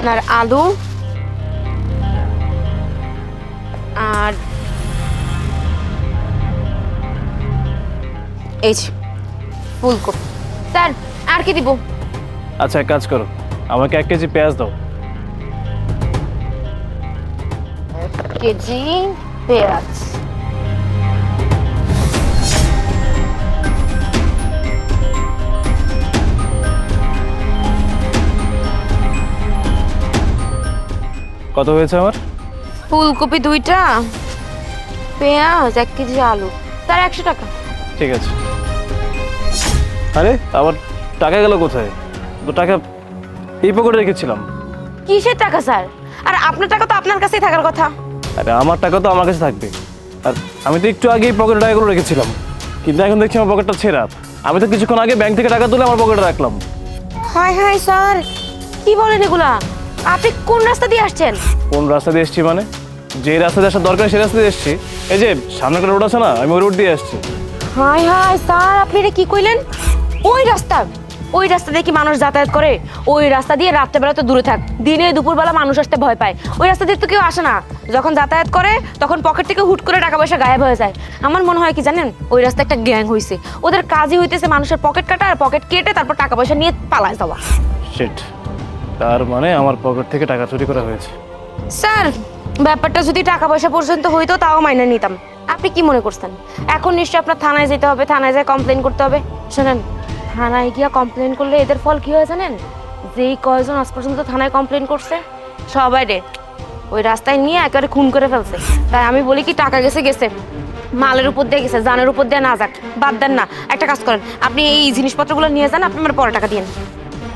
আপনার আলু আর এই যে ফুলকপি। স্যার আর কি দিব? আচ্ছা এক কাজ করো, আমাকে 1 কেজি পেঁয়াজ দাও। কেজি পেঁয়াজ। কত হয়েছে আমার? ফুলকপি 2টা, পেঁয়াজ 1 কেজি, আলু স্যার 100 টাকা। ঠিক আছে। আরে আমার টাকা গেল কোথায়? তো টাকা এই পকেটে রেখেছিলাম। কিসের টাকা স্যার? আর আপনার টাকা তো আপনার কাছেই থাকার কথা। আরে আমার টাকা তো আমার কাছে থাকবে, আর আমি তো একটু আগেই পকেটে টাকাগুলো রেখেছিলাম, কিন্তু এখন দেখছি আমার পকেটটা ছেঁড়া। আমি তো কিছুক্ষণ আগে ব্যাংক থেকে টাকা তুলে আমার পকেটে রাখলাম। হাই হাই স্যার, কি বলেন এগুলা? আপনি কোন রাস্তা দিয়ে আসছেন? কোন রাস্তা দিয়ে এসছি মানে? যে রাস্তা দিয়ে আসার দরকার সেই রাস্তা দিয়ে এসছি। এই যে সামনে একটা রোড আছে না, আমি ওই রোড দিয়ে আসছি। হাই হাই স্যার, আপনি এটা কি কইলেন? ওই রাস্তা দিয়ে কি মানুষ যাতায়াত করে? ওই রাস্তা দিয়ে রাত্রেবেলা তো দূরে থাক, দিনে দুপুরবেলা মানুষ আসতে ভয় পায়। ওই রাস্তা দিয়ে তো কেউ আসে না। যখন যাতায়াত করে তখন পকেট থেকে হুট করে টাকা পয়সা গায়েব হয়ে যায়। আমার মনে হয় কি জানেন, ওই রাস্তায় একটা গ্যাং হয়েছে। ওদের কাজই হইতেছে মানুষের পকেট কাটা আর পকেট কেটে তারপর টাকা পয়সা নিয়ে পালায় যাওয়া। শিট, তার মানে আমার পকেট থেকে টাকা চুরি করা হয়েছে। স্যার ব্যাপারটা যদি টাকা পয়সা পর্যন্ত হইতো তাও মাইনে নিতাম। আপনি কি মনে করছেন এখন নিশ্চয়ই আপনার থানায় যেতে হবে, থানায় যেয়ে কমপ্লেন করতে হবে? শোনেন, থানায় গিয়া কমপ্লেন করলে এদের ফল কি হয় জানেন? যেই কয়জন আজ পর্যন্ত থানায় কমপ্লেন করছে সবাই রে ওই রাস্তায় নিয়ে একেবারে খুন করে ফেলছে। তাই আমি বলি কি, টাকা গেছে গেছে, মালের উপর দিয়ে গেছে, জানের উপর দিয়ে না যাক, বাদ দেন না। একটা কাজ করেন, আপনি এই জিনিসপত্রগুলো নিয়ে যান, আপনি আমার পরে টাকা দিন।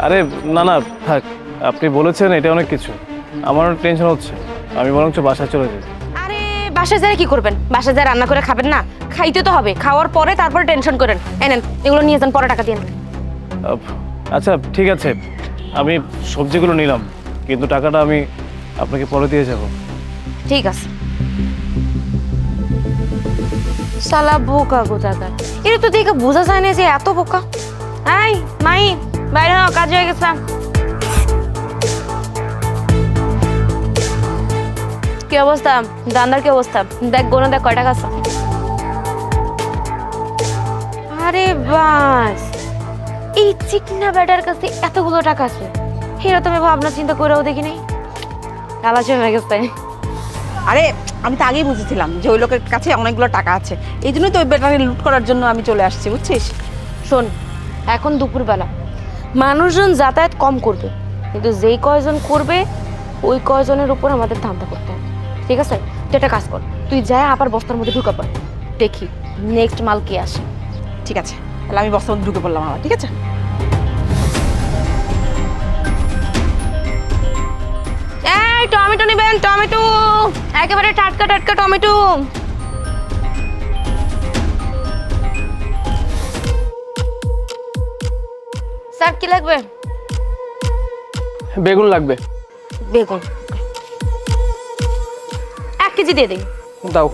আরে না না থাক, আপনি বলেছেন এটা অনেক কিছু, আমার টেনশন হচ্ছে। আমি বরঞ্চ বাসায় চলে যাই। আরে বাসায় যায় কি করবেন? বাসায় যায় রান্না করে খাবেন না? খাইতে তো হবে, খাওয়ার পরে তারপরে টেনশন করেন। এনেন এগুলো নিয়ে যান, পরে টাকা দিন। আচ্ছা ঠিক আছে, আমি সবজিগুলো নিলাম, কিন্তু টাকাটা আমি আপনাকে পরে দিয়ে যাব। ঠিক আছে। শালা বোকা কোথাকার, এটা তো দেখে বোঝা যায় না যে এত বোকা। এই মাই, বাইরে হও, কাজ হয়ে গেছে। কি অবস্থা দান্দার, কি অবস্থা? দেখ গোনা, দেখ কয় টাকা আছে। আরে বাস, এই চিকনা বেটার কাছে এতগুলো টাকা আছে, হেরা তুমি ভাবনা চিন্তা করেও দেখি নাই। কালা হয়ে গেছে। আরে আমি তো আগেই বুঝেছিলাম যে ওই লোকের কাছে অনেকগুলো টাকা আছে, এই জন্যই তো ওই বেটাকে লুট করার জন্য আমি চলে আসছি, বুঝছিস? শোন, এখন দুপুরবেলা মানুষজন যাতায়াত কম করবে, কিন্তু যেই কয়জন করবে ওই কয়জনের উপর আমাদের ধান্দা করতে হবে, ঠিক আছে? তুই একটা কাজ কর, তুই যা আবার বস্তার মধ্যে ঢুকে পড়, দেখি নেক্সট মাল কে আসে। ঠিক আছে, তাহলে আমি বস্তার মধ্যে ঢুকে পড়লাম আবার, ঠিক আছে? এই টমেটো নেবেন, টমেটো একেবারে টাটকা টাটকা টমেটো। স্যার কি লাগবে? বেগুন লাগবে। বেগুন 1 কেজি দিয়ে দিন। দাও।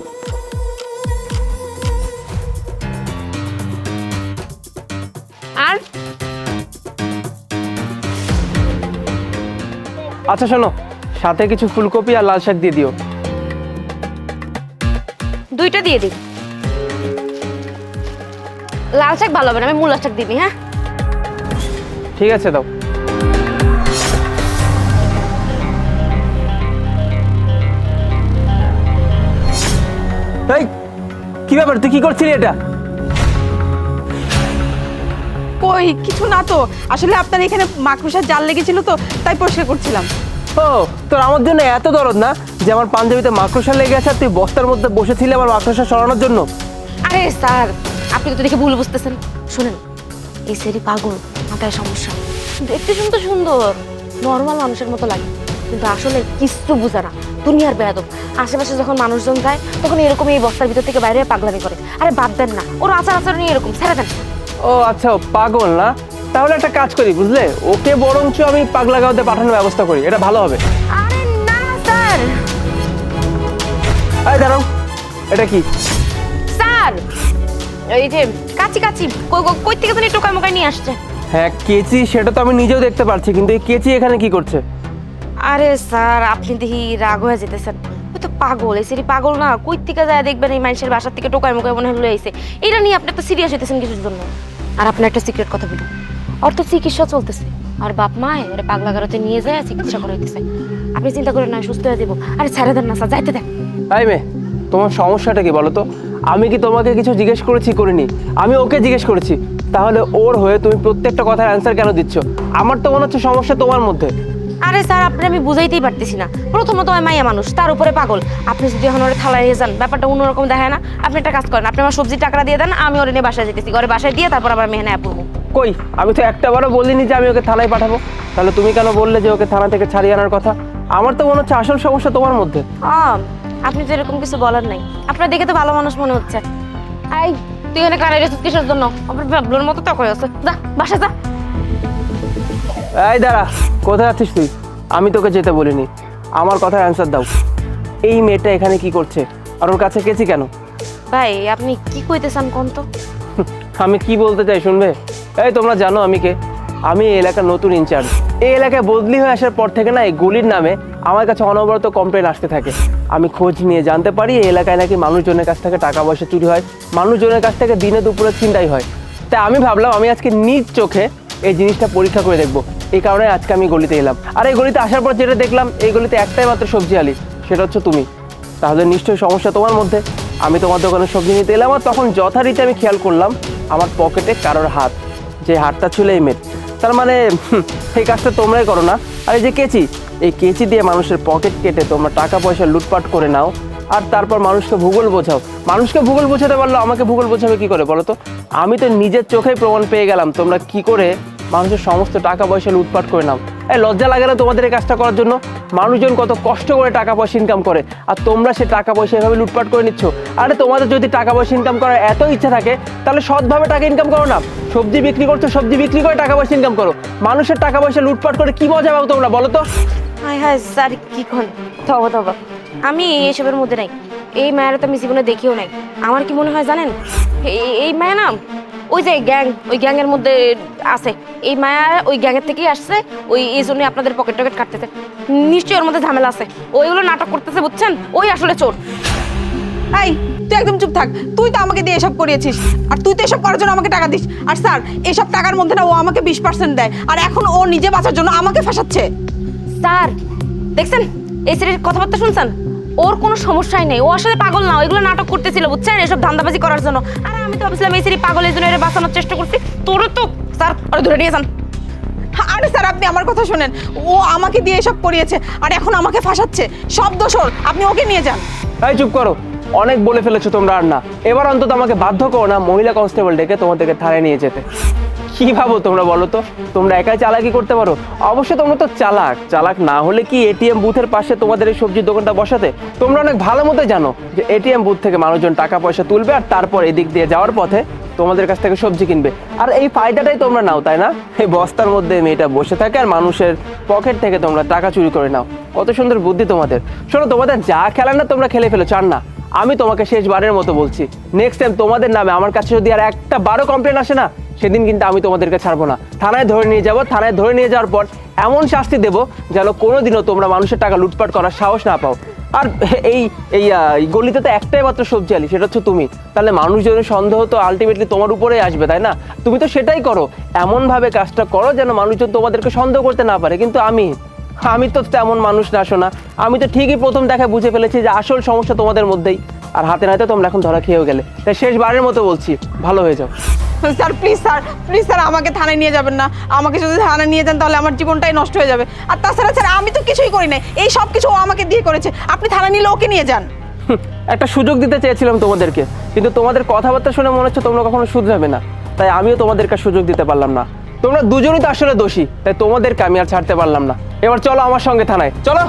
আর আচ্ছা শোনো, সাথে কিছু ফুলকপি আর লাল শাক দিয়ে দিও। 2টা দিয়ে দিন। লাল শাক ভালো হবে না, আমি মূলা শাক দিবি। হ্যাঁ ঠিক আছে, দাও। এই কি ব্যাপার, তুই কি করছিলি এটা? কই কিছু না তো, আসলে আপনার এখানে মাকড়সার জাল লেগেছিল তো তাই পরিষ্কার করছিলাম। ও, তোর আমার জন্য এত দরদ না যে আমার পাঞ্জাবিতে মাকড়সা লেগে আছে আর তুই বস্তার মধ্যে বসেছিলি আমার মাকড়সা সরানোর জন্য? আরে স্যার, আপনি তো দেখে ভুল বুঝতেছেন। শুনেন, এই সেরি পাগল, মাথায় সমস্যা। দেখতে শুনতে সুন্দর, নর্মাল মানুষের মতো লাগে, কিন্তু আসলে কিছু বুঝে না, দুনিয়ার বেয়াদব। আশেপাশে যখন মানুষজন যায় তখন এরকম এই বস্তার ভিতর থেকে বাইরে পাগলামি করে। আরে বাদ দেন না, ওর আচার আচরণই এরকম, ছেড়ে দেন। ও আচ্ছা, ও পাগল না? তাহলে একটা কাজ করি, বুঝলে, ওকে বরঞ্চ আমি পাগলাগাঁওতে পাঠানোর ব্যবস্থা করি, এটা ভালো হবে। আরে না স্যার। এই দাঁড়াও, এটা কি? স্যার এই যে কাচি কাচি, কই থেকে জানি টোকাই মোকাই নিয়ে আসছে। হ্যাঁ কেচি, সেটা তো আমি নিজেও দেখতে পাচ্ছি, কিন্তু এই কেচি এখানে কি করছে? আরে স্যার আপনি দেখি রাগ হয়ে যেতেছেন, ওই তো পাগল, এই সেরি পাগল না, কই থেকে যায় দেখবেন এই মানুষের বাসার থেকে টোকায় মুখে মনে হলো আইছে। এটা নিয়ে আপনি তো সিরিয়াস হইতেছেন কিছুর জন্য। আর আপনার একটা সিক্রেট কথা বলি, ওর তো চিকিৎসা চলতেছে, আর বাপ মা ওরে পাগলাগারতে নিয়ে যায় চিকিৎসা করাইতেছে। আপনি চিন্তা করেন না, সুস্থ হয়ে দেবো। আরে ছেড়ে দেন না স্যার, যাইতে দেন। তাই মেয়ে, তোমার সমস্যাটা কি বলো তো? আমি কি তোমাকে কিছু জিজ্ঞেস করেছি? করিনি। আমি ওকে জিজ্ঞেস করেছি। তাহলে ওর হয়ে তুমি প্রত্যেকটা কথার অ্যান্সার কেন দিচ্ছ? আমার তো মনে হচ্ছে সমস্যা তোমার মধ্যে। আরে স্যার আপনি আমি বুঝাইতেই পারতেছি না। প্রথমত ওই মাইয়া মানুষ, তার উপরে পাগল। আপনি যদি এখন ওরে থালায় নিয়ে যান, ব্যাপারটা অন্যরকম দেখায় না? আপনি একটা কাজ করেন, আপনি আমার সবজির টাকাটা দিয়ে দেন, আমি ওরে নিয়ে বাসায় যেতেছি, ঘরে বাসায় দিয়ে তারপর আবার মেহনে পড়বো। কই, আমি তো একটাবারও বলিনি যে আমি ওকে থানায় পাঠাবো। তাহলে তুমি কেন বললে যে ওকে থানা থেকে ছাড়িয়ে আনার কথা? আমার তো মনে হচ্ছে আসল সমস্যা তোমার মধ্যে। আপনি তো এরকম কিছু বলার নাই, আপনার দেখে তো ভালো মানুষ মনে হচ্ছে। আই তুই এখানে কানাই রেছিস কিসের জন্য? আমার ব্যাবলোর মতো তো করে আছে, যা বাসায় যা। এই দাঁড়া, কোথায় আছিস তুই? আমি তোকে যেতে বলিনি। আমার কথার অ্যান্সার দাও। এই মেয়েটা এখানে কি করছে, আর ওর কাছে গেছি কেন? ভাই আপনি কি কইতে চান কোন তো? আমি কি বলতে চাই শুনবে? এই তোমরা জানো আমি কে? আমি এই এলাকার নতুন ইনচার্জ। এই এলাকায় বদলি হয়ে আসার পর থেকে না এই গলির নামে আমার কাছে অনবরত কমপ্লেন আসতে থাকে। আমি খোঁজ নিয়ে জানতে পারি এই এলাকায় নাকি মানুষজনের কাছ থেকে টাকা পয়সা চুরি হয়, মানুষজনের কাছ থেকে দিনে দুপুরে ছিনতাই হয়। তাই আমি ভাবলাম আমি আজকে নিজ চোখে এই জিনিসটা পরীক্ষা করে দেখবো। এই কারণে আজকে আমি গলিতে এলাম। আর এই গলিতে আসার পর যেটা দেখলাম, এই গলিতে একটাই মাত্র সবজি আলি, সেটা হচ্ছে তুমি। তাহলে নিশ্চয়ই সমস্যা তোমার মধ্যে। আমি তোমার দোকানে সবজি নিতে এলাম, আর তখন যথারীতি আমি খেয়াল করলাম আমার পকেটে কারোর হাত, যে হাতটা ছিল এই মেয়ের। তার মানে এই কাজটা তোমরাই করো না? আর এই যে কেচি, এই কেচি দিয়ে মানুষের পকেট কেটে তোমরা টাকা পয়সা লুটপাট করে নাও, আর তারপর মানুষকে ভূগোল বোঝাও। মানুষকে ভূগোল বোঝাতে পারলো, আমাকে ভূগোল বোঝাবে কি করে বলো তো? আমি তো নিজের চোখেই প্রমাণ পেয়ে গেলাম তোমরা কি করে মানুষের সমস্ত টাকা পয়সা লুটপাট করে নাও। এই লজ্জা লাগে না তোমাদের এই কাজটা করার জন্য? মানুষজন কত কষ্ট করে টাকা পয়সা ইনকাম করে, আর তোমরা সে টাকা পয়সা এভাবে লুটপাট করে নিচ্ছ। আরে তোমাদের যদি টাকা পয়সা ইনকাম করার এত ইচ্ছা থাকে, তাহলে সৎভাবে টাকা ইনকাম করো না। সবজি বিক্রি করছো, সবজি বিক্রি করে টাকা পয়সা ইনকাম করো। মানুষের টাকা পয়সা লুটপাট করে কি মজা পাও তোমরা বলো তো? হায় হায় স্যার কি কোন, তবা তবা, আমি এসবের মধ্যে নাই। এই মায়ের তো আমি জীবনে দেখিও নাই। আমার কি মনে হয় জানেন, এই মায়া না ওই যে গ্যাং, ওই গ্যাংয়ের মধ্যে আছে। এই মায়া ওই গ্যাংয়ের থেকেই আসছে, ওই এই জন্য আপনাদের পকেট টকেট কাটতেছে। নিশ্চয়ই ওর মধ্যে ঝামেলা আছে, ওইগুলো নাটক করতেছে বুঝছেন, ওই আসলে চোর। এই তুই একদম চুপ থাক। তুই তো আমাকে দিয়ে এসব করিয়েছিস, আর তুই তো এসব করার জন্য আমাকে টাকা দিস। আর স্যার এসব টাকার মধ্যে না ও আমাকে 20% দেয়, আর এখন ও নিজে বাঁচার জন্য আমাকে ফাঁসাচ্ছে। স্যার দেখছেন এই শ্রেণীর কথাবার্তা শুনছেন? ওর কোনো সমস্যাই নেই, ও আসলে পাগল না, ওইগুলো নাটক করতেছিল বুঝছেন, এসব ধান্দাবাজি করার জন্য। আর আমি তো ভাবছিলাম এই শ্রেণী পাগলের জন্য এর বাঁচানোর চেষ্টা করছি। তোরও তো স্যার ওরা ধরে নিয়ে যান। আরে স্যার আপনি আমার কথা শোনেন, ও আমাকে দিয়ে এসব করিয়েছে, আর এখন আমাকে ফাঁসাচ্ছে। সব দোষ ওর, আপনি ওকে নিয়ে যান। এই চুপ করো, অনেক বলে ফেলেছো তোমরা, আর না। এবার অন্তত আমাকে বাধ্য করো না মহিলা কনস্টেবল ডেকে তোমাদেরকে থানায় নিয়ে যেতে। কি ভাবো তোমরা বলো তো? তোমরা একাই চালাকি করতে পারো? অবশ্যই তোমরা তো চালাক। চালাক না হলে কি এটিএম বুথের পাশে তোমাদের এই সবজির দোকানটা বসাতে? তোমরা অনেক ভালো মতো জানো যে এটিএম বুথ থেকে মানুষজন টাকা পয়সা তুলবে, আর তারপর এদিক দিয়ে যাওয়ার পথে তোমাদের কাছ থেকে সবজি কিনবে। আর এই ফায়দাটাই তোমরা নাও, তাই না? এই বস্তার মধ্যে মেয়েটা বসে থাকে আর মানুষের পকেট থেকে তোমরা টাকা চুরি করে নাও। কত সুন্দর বুদ্ধি তোমাদের। শোনো, তোমাদের যা খেলার না তোমরা খেলে ফেলো, চান না। আমি তোমাকে শেষবারের মতো বলছি, নেক্সট টাইম তোমাদের নামে আমার কাছে যদি আর একটা বারো কমপ্লেন আসে না, সেদিন কিন্তু আমি তোমাদেরকে ছাড়বো না। থানায় ধরে নিয়ে যাবো। থানায় ধরে নিয়ে যাওয়ার পর এমন শাস্তি দেবো যেন কোনোদিনও তোমরা মানুষের টাকা লুটপাট করার সাহস না পাও। আর এই এই গলিতে তো একটাই মাত্র সবজি আলি, সেটা হচ্ছে তুমি। তাহলে মানুষজনের সন্দেহ তো আলটিমেটলি তোমার উপরেই আসবে, তাই না? তুমি তো সেটাই করো, এমনভাবে কাজটা করো যেন মানুষজন তোমাদেরকে সন্দেহ করতে না পারে। কিন্তু আমি তো তেমন মানুষ না, শোনা। আমি তো ঠিকই প্রথম দেখা বুঝে ফেলেছি যে আসল সমস্যা তোমাদের মধ্যেই, আর হাতে নাতে তোমরা এখন ধরা খেয়েও গেলে। তাই শেষবারের মতো বলছি, ভালো হয়ে যাও। Sir please, sir please, sir আমাকে থানায় নিয়ে যাবেন না। আমাকে যদি থানায় নিয়ে যান তাহলে আমার জীবনটাই নষ্ট হয়ে যাবে। আর তাছাড়া স্যার আমি তো কিছুই করি নাই, এই সব কিছু ও আমাকে দিয়ে করেছে। আপনি থানায় নিলে ওকে নিয়ে যান। একটা সুযোগ দিতে চেয়েছিলাম তোমাদেরকে, কিন্তু তোমাদের কথাবার্তা শুনে মনে হচ্ছে তোমরা কখনো শুধরাবে না। তাই আমিও তোমাদেরকে সুযোগ দিতে পারলাম না। তোমরা দুজনই তো আসলে দোষী, তাই তোমাদেরকে আমি আর ছাড়তে পারলাম না। এবার চলো আমার সঙ্গে থানায়, চলো।